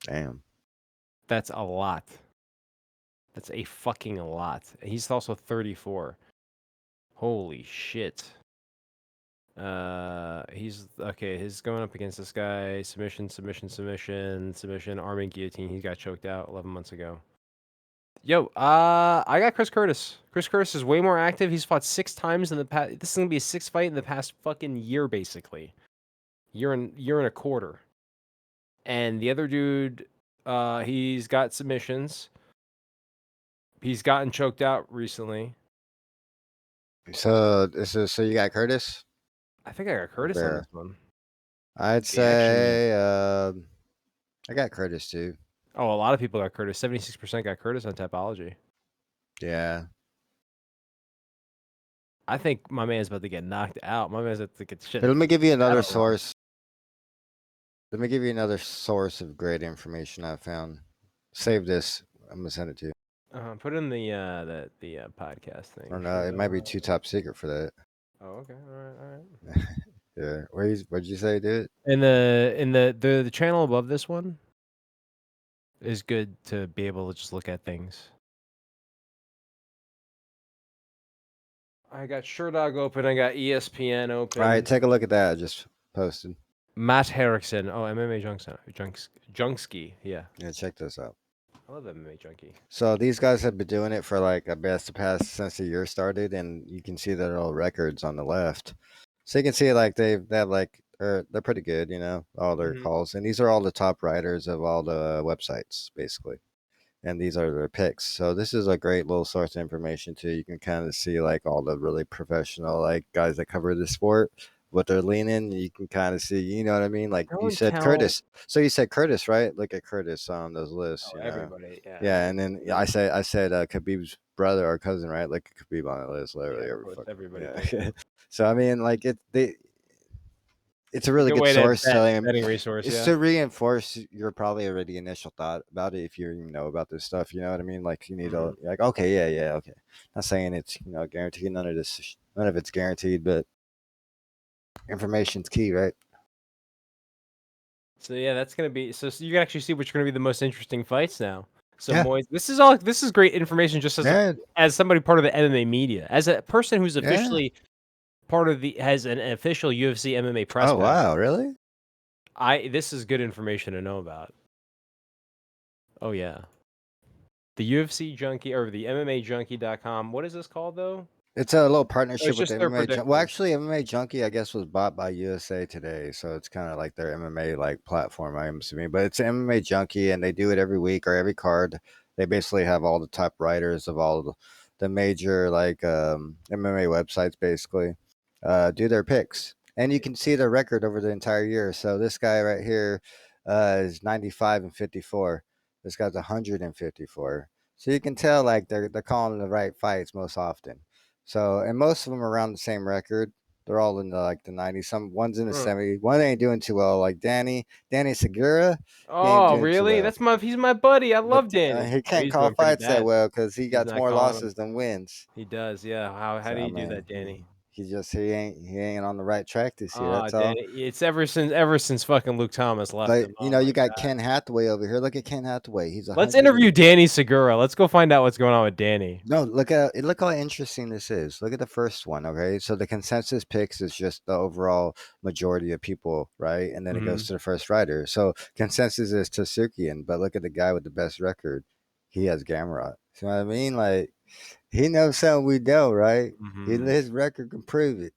Damn. That's a lot. That's a fucking lot. He's also 34. Holy shit. He's okay. He's going up against this guy. Submission, arm and guillotine. He got choked out 11 months ago. Yo, I got Chris Curtis. Chris Curtis is way more active. He's fought 6 times in the past. This is gonna be a 6th fight in the past fucking year, basically. Year and a quarter. And the other dude, he's got submissions. He's gotten choked out recently. So you got Curtis? I think I got Curtis on this one. I'd say I got Curtis too. Oh, a lot of people got Curtis. 76% got Curtis on Tapology. Yeah. I think my man's about to get knocked out. My man's about to get shit. But let me give you another source. Let me give you another source of great information I found. Save this. I'm gonna send it to you. Put in the podcast thing. Or no, it might be too top secret for that. Oh, okay. All right. Yeah. What'd you say, dude? And the channel above this one is good to be able to just look at things. I got Sherdog open. I got ESPN open. All right, take a look at that. I just posted. Matt Herrickson. Oh, MMA Junksky. Yeah. Yeah, check this out. I love MMA Junkie. So these guys have been doing it for like I guess the past since the year started, and you can see their old records on the left. So you can see like they have like they're pretty good, you know, all their calls, and these are all the top writers of all the websites basically, and these are their picks. So this is a great little source of information too. You can kind of see like all the really professional like guys that cover the sport. What they're leaning, you can kind of see, you know what I mean? Like you said, Curtis. So you said Curtis, right? Look at Curtis on those lists. Oh, you know? everybody, yeah. Yeah, and then I said Khabib's brother or cousin, right? Look at Khabib on the list, literally everybody. Yeah. So I mean, like it's a really good source. Betting resource. It's to reinforce your probably already initial thought about it if you know about this stuff. You know what I mean? Like you need to like okay, yeah, okay. Not saying it's guaranteed. None of it's guaranteed, but Information's key, right? So yeah, that's gonna be so you can actually see which are gonna be the most interesting fights now. So Yeah. Moise, this is great information just Yeah. as somebody part of the MMA media, as a person who's Yeah. officially part of the has an official UFC MMA press Oh pass. wow, really? This is good information to know about. Oh yeah, the UFC Junkie or the MMA Junkie.com. What is this called though? It's a little Oh, partnership it's with the just their MMA. Well, predictions. actually, MMA Junkie, I guess, was bought by USA Today, so it's kind of like their MMA like platform, I'm assuming. But it's MMA Junkie, and they do it every week or every card. They basically have all the top writers of all the major like MMA websites, basically, do their picks, and you can see their record over the entire year. So this guy right here is 95-54. This guy's 154. So you can tell like they're calling the right fights most often. So, and most of them are around the same record. They're all in the 90s. Some one's in the Huh. 70s. One ain't doing too well. Like Danny Segura, he ain't Oh doing too really? well. He's my buddy. I But love Danny. he Oh, can't he's call doing pretty fights that bad. well because he He's got not more calling them. losses than wins. He does, yeah. How do So you do man, that, Danny? he ain't on the right track this year. Ah, That's all. Danny. It's ever since fucking Luke Thomas left But him. Oh you my got god. Ken Hathaway over here. Look at Ken Hathaway. He's Let's 100. interview Danny Segura. Let's go find out what's going on with Danny. No, look how interesting this is. Look at the first one, okay? So the consensus picks is just the overall majority of people, right? And then it goes Mhm. to the first rider. So consensus is Tsarukyan, but look at the guy with the best record. He has Gamrot. You know what I mean? Like he knows something we don't, right? Mhm. His record can prove it.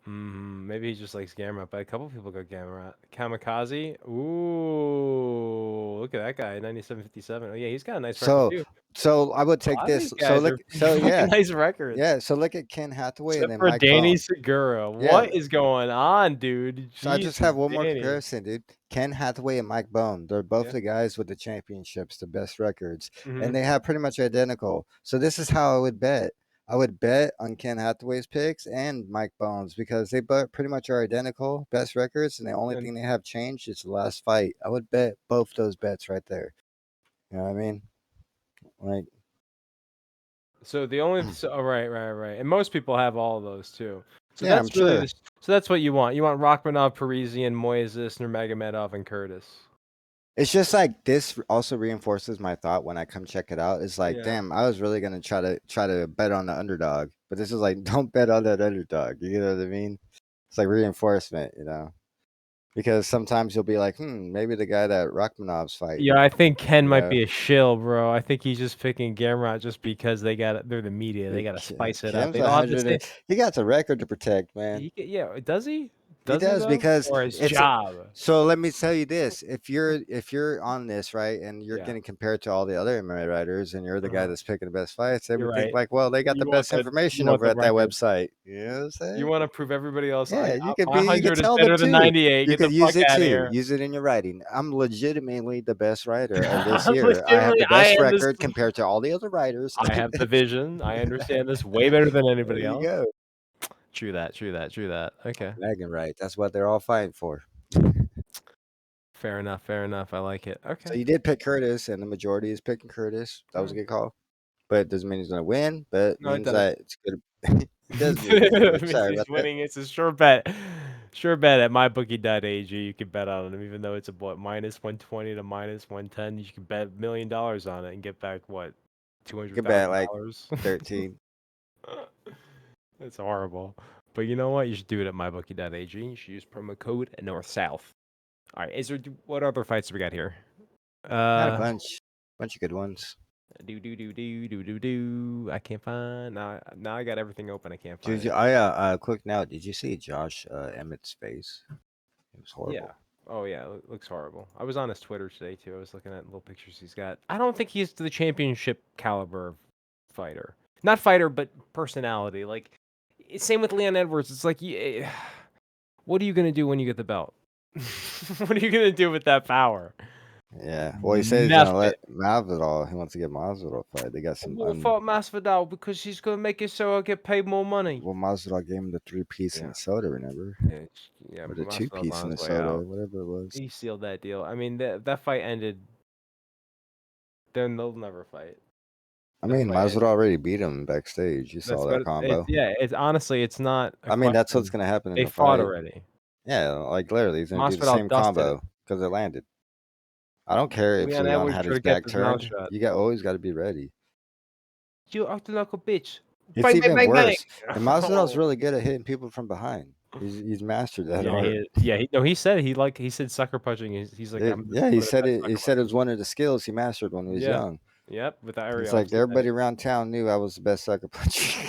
Mhm. Maybe he just likes Gamrot, but a couple people go Gamrot. Kamikaze. Ooh, look at that guy, 97-57. Oh yeah, he's got a nice record So too. I would A take lot of these this. So guys look, are pretty so fucking yeah, nice records. yeah. So look at Ken Hathaway and Except then for Mike Danny Bone. Segura. Yeah, What is going on, dude? so I just Jesus, have one more Danny. comparison, dude. Ken Hathaway and Mike Bone. They're both Yeah. the guys with the championships, the best records, and Mhm. they have pretty much identical. So this is how I would bet. I would bet on Ken Hathaway's picks and Mike Bones because they both pretty much are identical, best records, and the only And thing they have changed is the last fight. I would bet both those bets right there. You know what I mean? Like, so the only oh, right. And most people have all of those too. So yeah, I'm that's really sure. the so that's what you want. You want Rachmanov, Parisian, Moises, Nurmagomedov, and Curtis. It's just like this also reinforces my thought when I come check it out. It's like, Yeah. damn, I was really gonna try to bet on the underdog, but this is like, don't bet on that underdog. You know what I mean? It's like reinforcement, you know, because sometimes you'll be like, maybe the guy that Rachmanov's Yeah, fighting, I think Ken you might know, be a shill, bro. I think he's just picking Gamrot just because they're the media. They gotta spice it up. Kim's They don't have to 100. say He got the record to protect, man. yeah, does he? He Does he does though? because Or his it's job? so let me tell you this. If you're on this, right, and you're Yeah. getting compared to all the other MMA writers and you're the guy Uh-huh. that's picking the best fights, they You're would think right. like, well, they got the best You information want over the at that record. website. You know what I'm You saying? wanna prove everybody else Yeah, my you could 100 is tell them better than too. 98. You Get the could use fuck it out of too. here. Use it in your writing. I'm legitimately the best writer of this year. I have Legitimately, the I best am this record compared to all the other writers. I have the vision. I understand this way better than There anybody you else. go. True that. Okay. Bragging right. That's what they're all fighting for. Fair enough. I like it. So Okay. you did pick Curtis, and the majority is picking Curtis. That was a Mm. good call. But it doesn't mean he's gonna win. But it No, it means does. that it's good. It does mean he's gonna win. Means Sorry he's about that. winning. It's a sure bet. Sure bet at mybookie.ag. You can bet on him, even though it's a what minus 120 to minus 110. You can bet $1 million on it and get back what two hundred Good bet, thousand like dollars. 13. That's horrible. But you know what? You should do it at mybookie.ag. You should use promo code North South. All right. What other fights do we got here? Got a bunch of good ones. Do. I can't find now. I got everything open. I can't find Did it. you? Quick now. Did you see Josh Emmett's face? It was Yeah. horrible. Oh yeah, it looks horrible. I was on his Twitter today too. I was looking at little pictures he's got. I don't think he's the championship caliber of fighter. Not fighter, but personality. Like same with Leon Edwards. It's like, what are you gonna do when you get the belt? What are you gonna do with that power? Yeah. Well, he said he's gonna Nothing. let Masvidal. He wants to get Masvidal a fight. They got I some. will fight Masvidal because he's gonna make it so I get paid more money. Well, Masvidal gave him the 3-piece in Yeah. the soda. Remember? Yeah, Or the Masvidal's 2-piece on in the his way soda, out. whatever it was. He sealed that deal. I mean, that fight ended. Then they'll never fight. I mean, Masvidal already beat him backstage. You saw that combo. It's honestly, it's not. I mean, that's what's gonna happen in They the fought fight. already. Yeah, like literally, he's gonna do the Masvidal same dusted combo because it landed. I don't care if Leon Leon Edwards had tried his to get back his mouth turned. shut. Always got to be ready. You acting like a bitch. It's Bang, even bang, bang, worse. bang. And Masvidal's really good at hitting people from behind. He's mastered that art. He said he said sucker punching. He's like, I'm Yeah, one he of the said best it. He sucker said it was punchers. one of the skills he mastered when he was Yeah. young. Yep, with the It's area. like everybody around town knew I was the best sucker puncher.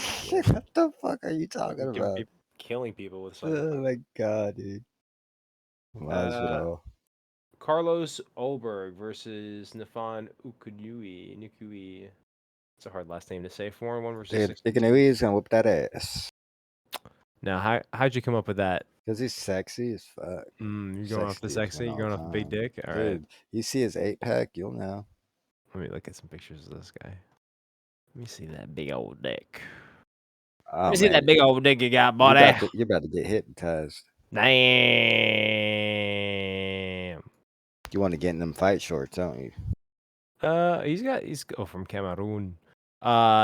What the fuck are you talking about? Killing people with sucker Oh punch. my god, dude. Masvidal. Carlos Olberg versus Nafan Nukui. It's a hard last name to say. 4-1 versus Dude, 6. Ikanui's gonna whip that ass. Now, how'd you come up with that? Because he's sexy as fuck. You're going off the sexy. You're going off the big dick. All right. Dude, you see his 8-pack, you'll know. Let me look at some pictures of this guy. Let me see that big old dick. Oh, Let me see that big old dick you got, buddy. You're about to get hypnotized. Damn. You want to get in them fight shorts, don't you? He's from Cameroon.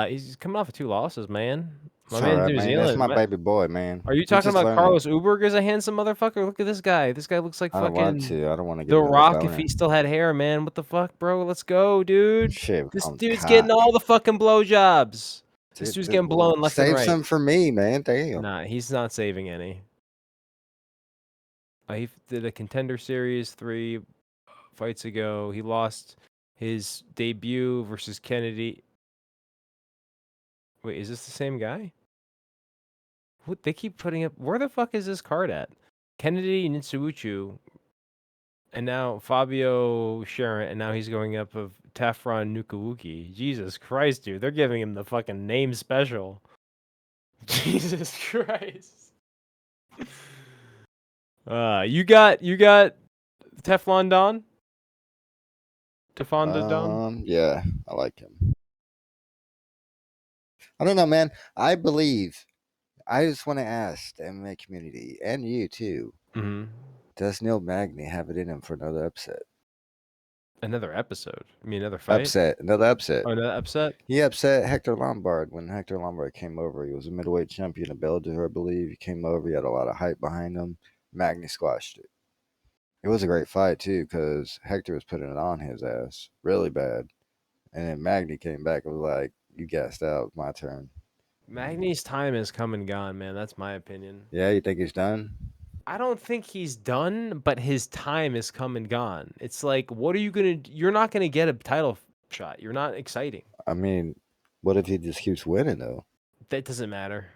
He's coming off of 2 losses, man. It's all right, man. That's my baby boy, man. Are you He's talking just about learning. Carlos Uberg as a handsome motherfucker? Look at this guy. This guy looks like I don't want fucking to. I don't want to get The another Rock if boner. he still had hair, man. What the fuck, bro? Let's go, dude. Shit, This I'm dude's cock. getting all the fucking blowjobs. This dude's getting blown left and Save right. some for me, man. Damn. Nah, he's not saving any. He did a Contender Series 3 fights ago. He lost his debut versus Kennedy. Wait, is this the same guy? What they keep putting up? Where the fuck is this card at? Kennedy Nitsuuchu, and now Fabio Sharon, and now he's going up of Tafron Nukawuki. Jesus Christ, dude! They're giving him the fucking name special. Jesus Christ. You got Teflon Don? Teflon Don? Yeah, I like him. I don't know, man. I just want to ask the MMA community and you too. Mm-hmm. Does Neil Magny have it in him for another upset? Another episode? I mean, another fight? Another upset. Oh, another upset? He upset Hector Lombard when Hector Lombard came over. He was a middleweight champion of Bellator, I believe. He came over. He had a lot of hype behind him. Magny squashed it. It was a great fight, too, because Hector was putting it on his ass really bad. And then Magny came back and was like, you gassed out. My turn. Magny's time has come and gone, man. That's my opinion. Yeah, you think he's done? I don't think he's done, but his time has come and gone. It's like, what are you going to... You're not going to get a title shot. You're not exciting. I mean, what if he just keeps winning, though? That doesn't matter.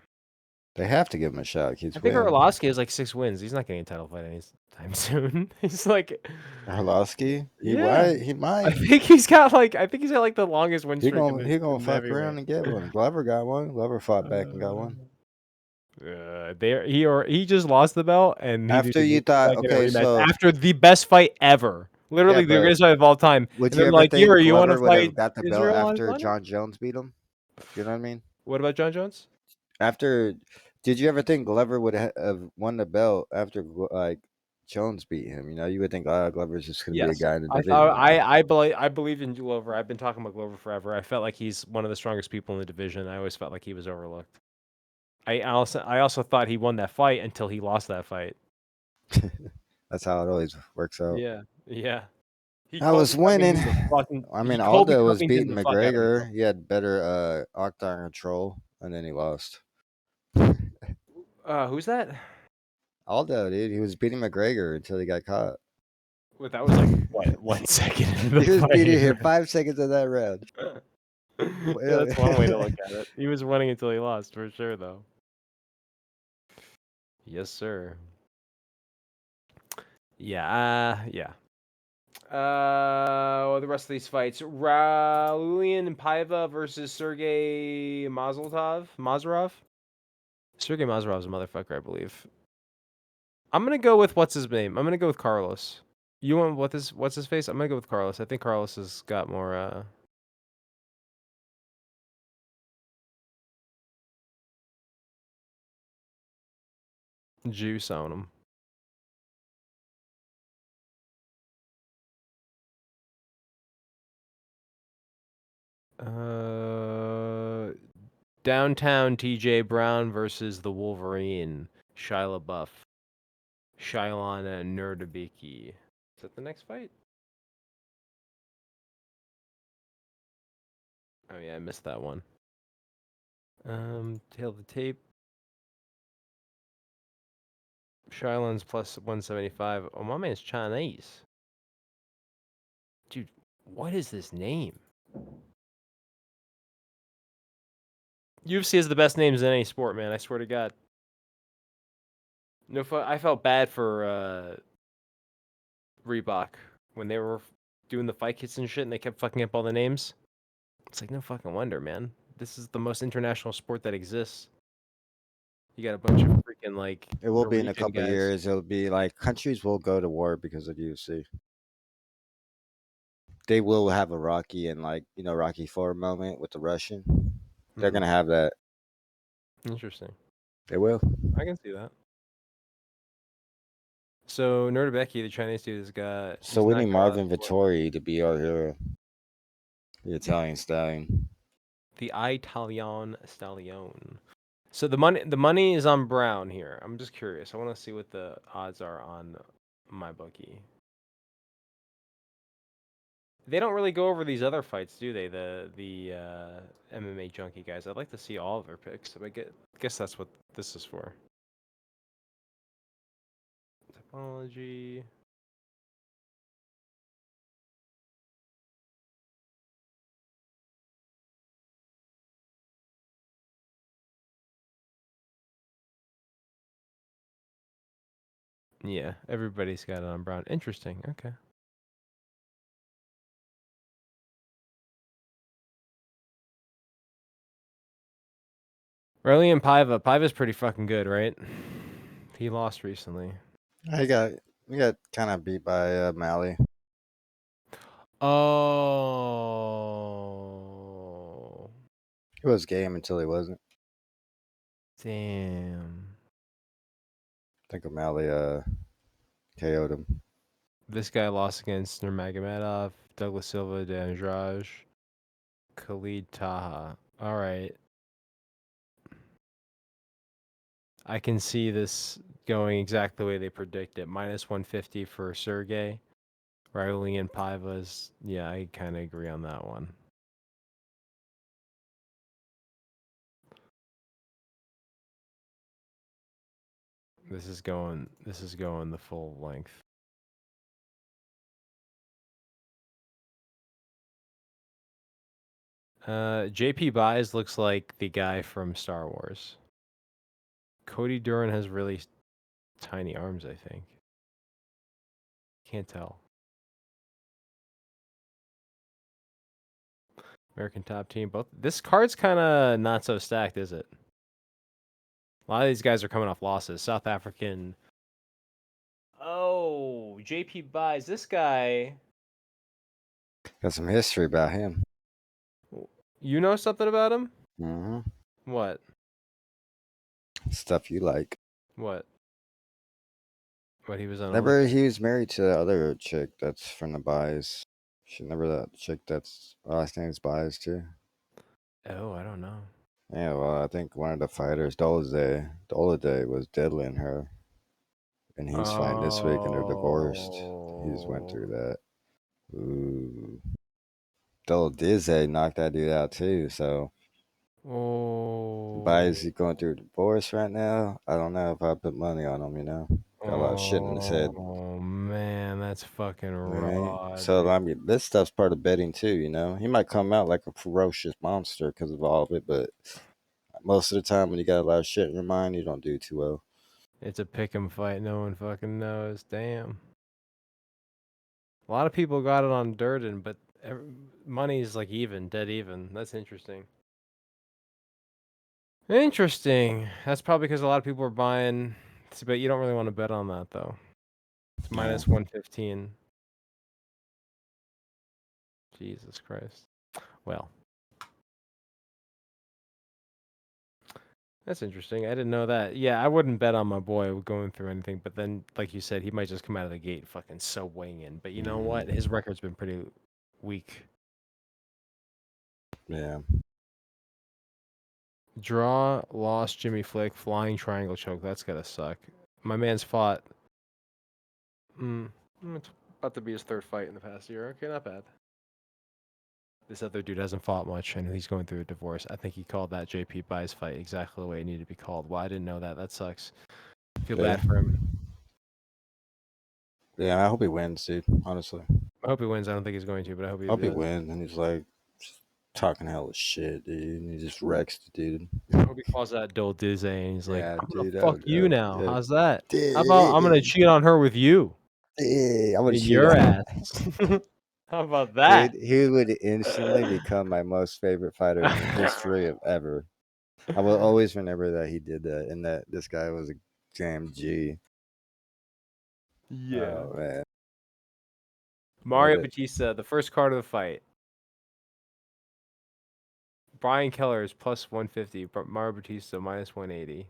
They have to give him a shot. I think Arlovsky has like 6 wins. He's not getting a title fight anytime soon. He's like... Arlovsky? Yeah. He might. I think he's got like the longest win streak. He gonna fuck around and get one. Glover got one. Glover fought back and got one. He just lost the belt, and After you thought, okay, so after the best fight ever, literally the greatest fight of all time. Would And you I'm ever like, think you want to Glover would fight have got the belt Israel after Adesanya? John Jones beat him? You know what I mean? What about John Jones? Did you ever think Glover would have won the belt after like Jones beat him? You know, you would think, Glover's just gonna be a guy in the division. I believe in Glover. I've been talking about Glover forever. I felt like he's one of the strongest people in the division. I always felt like he was overlooked. I also thought he won that fight until he lost that fight. That's how it always works out. Yeah. I was winning. I mean, Aldo was beating McGregor. He had better octagon control, and then he lost. Who's that? Aldo, dude. He was beating McGregor until he got caught. Well, that was like what, 1 second. He was beating him 5 seconds of that round. Yeah, that's one way to look at it. He was winning until he lost, for sure, though. Yes, sir. Yeah. Well, the rest of these fights: Raulian and Paiva versus Sergey Mazarov. Sergey Mazarov's a motherfucker, I believe. I'm gonna go with what's his name. I'm gonna go with Carlos. You want what's his face? I'm gonna go with Carlos. I think Carlos has got more juice on him. Downtown TJ Brown versus the Wolverine. Shia LaBeouf. Shailana Nerdabiki. Is that the next fight? Oh yeah, I missed that one. Tail the tape. Shailan's plus 175. Oh, my man's Chinese. Dude, what is this name? UFC has the best names in any sport, man. I swear to God. No, I felt bad for Reebok when they were doing the fight kits and shit, and they kept fucking up all the names. It's like no fucking wonder, man. This is the most international sport that exists. You got a bunch of freaking like It will be in a Norwegian couple of guys. years. It'll be like countries will go to war because of UFC. They will have a Rocky and Rocky 4 moment with the Russian. They're gonna have that. Interesting. They will. I can see that. So Nerdabeki, the Chinese dude, has got. So we need Marvin Vittori to be our hero. The Italian stallion. The Italian Stallion. So the money is on Brown here. I'm just curious. I want to see what the odds are on my bookie. They don't really go over these other fights, do they? The MMA junkie guys. I'd like to see all of their picks. I guess that's what this is for. Topology. Yeah, everybody's got it on Brown. Interesting. Okay. Aurelian Paiva. Paiva's pretty fucking good, right? He lost recently. I got we got kind of beat by Mally. Oh. He was game until he wasn't. Damn. I think O'Malley KO'd him. This guy lost against Nurmagomedov, Douglas Silva, Danjaj, Khalid Taha. All right. I can see this going exactly the way they predict it. Minus 150 for Sergey. Raulian Paiva's. Yeah, I kind of agree on that one. This is going the full length. JP Buys looks like the guy from Star Wars. Cody Duran has really tiny arms, I think. Can't tell. American Top Team. Both. This card's kind of not so stacked, is it? A lot of these guys are coming off losses. South African. Oh, JP Buys. This guy. Got some history about him. You know something about him? Mm-hmm. What? Stuff you like. What? What he was on? Remember, he was married to the other chick that's from the Buys. Remember that chick that's last name's Buys too? Oh, I don't know. Yeah, well, I think one of the fighters, Dolade, was diddling her. And he's fighting this week and they're divorced. He just went through that. Ooh. Dolade knocked that dude out too, so. Oh. Buys he going through a divorce right now? I don't know if I put money on him, Got a lot of shit in his head. Oh man, that's fucking Right? raw. So dude. I mean, this stuff's part of betting too. He might come out like a ferocious monster because of all of it, but most of the time when you got a lot of shit in your mind, you don't do too well. It's a pick'em fight. No one fucking knows. Damn. A lot of people got it on Durden, but money's like even, dead even. That's interesting. Interesting. That's probably because a lot of people are buying. But you don't really want to bet on that though. It's minus 115. Jesus Christ. Well. That's interesting. I didn't know that. Yeah, I wouldn't bet on my boy going through anything, but then, like you said, he might just come out of the gate fucking so winging. But you know what? His record's been pretty weak. Yeah. Draw, lost, Jimmy Flick, flying triangle choke. That's gotta suck. My man's fought. It's about to be his third fight in the past year. Okay, not bad. This other dude hasn't fought much. I know he's going through a divorce. I think he called that JP Buys fight exactly the way it needed to be called. Well, I didn't know that. That sucks. Feel Yeah. bad for him. Yeah, I hope he wins, dude. Honestly, I hope he wins. I don't think he's going to, but I hope I hope he does. wins, and he's like just talking hella shit, dude. And he just wrecks the dude. I hope he calls that Dole Dizzy and he's like, Yeah, I'm dude. gonna fuck you now. Yeah. How's that? How about I'm gonna cheat on her with you? I'm gonna In cheat your on ass. How about that? Dude, he would instantly become my most favorite fighter in the history of ever. I will always remember that he did that, and that this guy was a damn G. Yeah. Oh man, Mario Love it. Batista, the first card of the fight. Brian Keller is plus 150, but Mario Batista minus 180.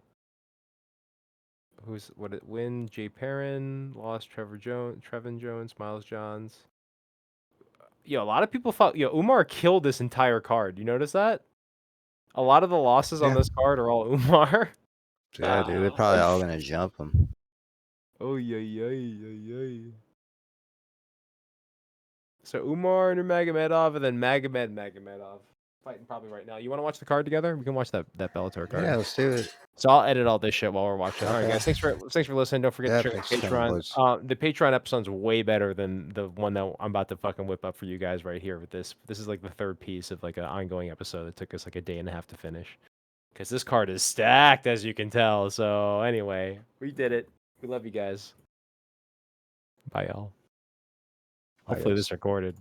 Win? Jay Perrin, lost Trevin Jones, Miles Johns. Yo, a lot of people thought Umar killed this entire card. You notice that? A lot of the losses on Yeah. this card are all Umar. Yeah, dude, they're probably all gonna jump him. Oh yeah. So Umar Nurmagomedov and then Magomedov fighting probably right now. You want to watch the card together? We can watch that Bellator card. Yeah, let's do it. So I'll edit all this shit while we're watching. All right, Okay. guys. Thanks for listening. Don't forget Yeah, to check out thanks the for coming, Patreon. boys. The Patreon episode's way better than the one that I'm about to fucking whip up for you guys right here with this. This is like the third piece of like an ongoing episode that took us like a day and a half to finish. Because this card is stacked, as you can tell. So anyway, we did it. We love you guys. Bye, y'all. Hopefully Adios. this recorded.